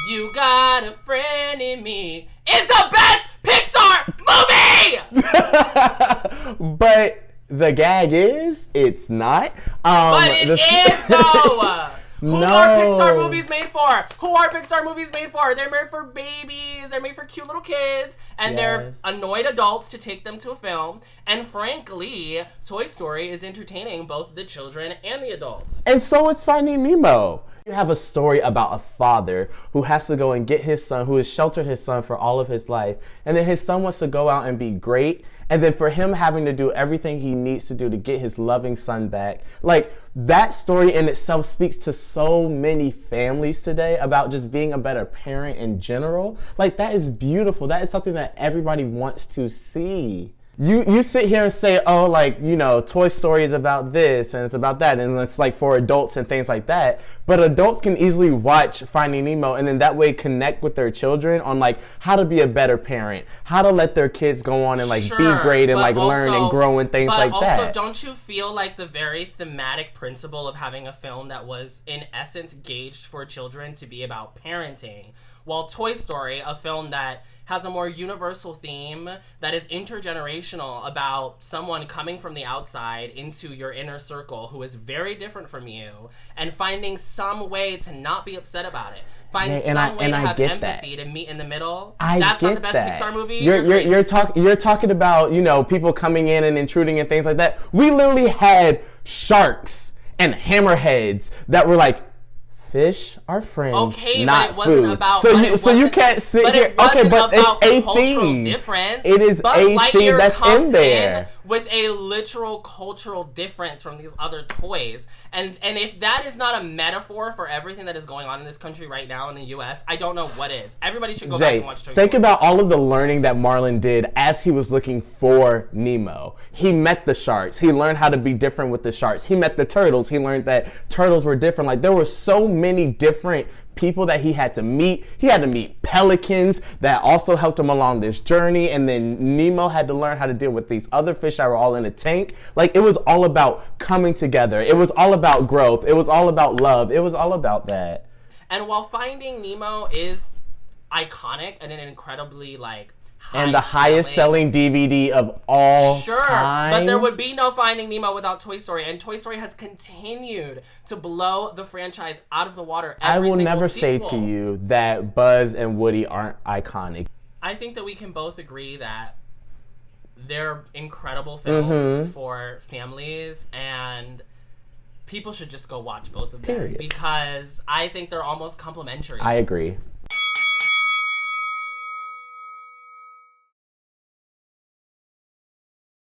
You Got a Friend in Me is the best Pixar movie! But the gag is, it's not. But it is, though! Who No. are Pixar movies made for? Who are Pixar movies made for? They're made for babies, they're made for cute little kids, and they're annoyed adults to take them to a film. And frankly, Toy Story is entertaining both the children and the adults. And so is Finding Nemo. You have a story about a father who has to go and get his son, who has sheltered his son for all of his life, and then his son wants to go out and be great, and then for him having to do everything he needs to do to get his loving son back. Like, that story in itself speaks to so many families today about just being a better parent in general. Like, that is beautiful. That is something that everybody wants to see. You sit here and say, oh, like, you know, Toy Story is about this and it's about that, and it's like for adults and things like that. But adults can easily watch Finding Nemo and then that way connect with their children on like how to be a better parent, how to let their kids go on and like be great and like learn and grow and things like that. But also, don't you feel like the very thematic principle of having a film that was in essence gauged for children to be about parenting, while Toy Story, a film that has a more universal theme that is intergenerational about someone coming from the outside into your inner circle who is very different from you and finding some way to not be upset about it. Find some way to have empathy to meet in the middle. That's not the best Pixar movie. You're talking about, you know, people coming in and intruding and things like that. We literally had sharks and hammerheads that were like, fish are friends, okay, not but it wasn't food. about. So you can't sit here. Okay, but it's a theme. Difference. It is a theme that's in there with a literal cultural difference from these other toys. And if that is not a metaphor for everything that is going on in this country right now in the U.S., I don't know what is. Everybody should go back and watch Toy Story. Think about all of the learning that Marlon did as he was looking for Nemo. He met the sharks. He learned how to be different with the sharks. He met the turtles. He learned that turtles were different. Like, there were so many different people that he had to meet. He had to meet pelicans that also helped him along this journey, and then Nemo had to learn how to deal with these other fish that were all in a tank. Like, it was all about coming together. It was all about growth. It was all about love. It was all about that. And while Finding Nemo is iconic and an incredibly like and the highest selling DVD of all time. But there would be no Finding Nemo without Toy Story, and Toy Story has continued to blow the franchise out of the water every I will never sequel. say to you that Buzz and Woody aren't iconic. I think that we can both agree that they're incredible films for families, and people should just go watch both of them. Period. Because I think they're almost complementary. I agree.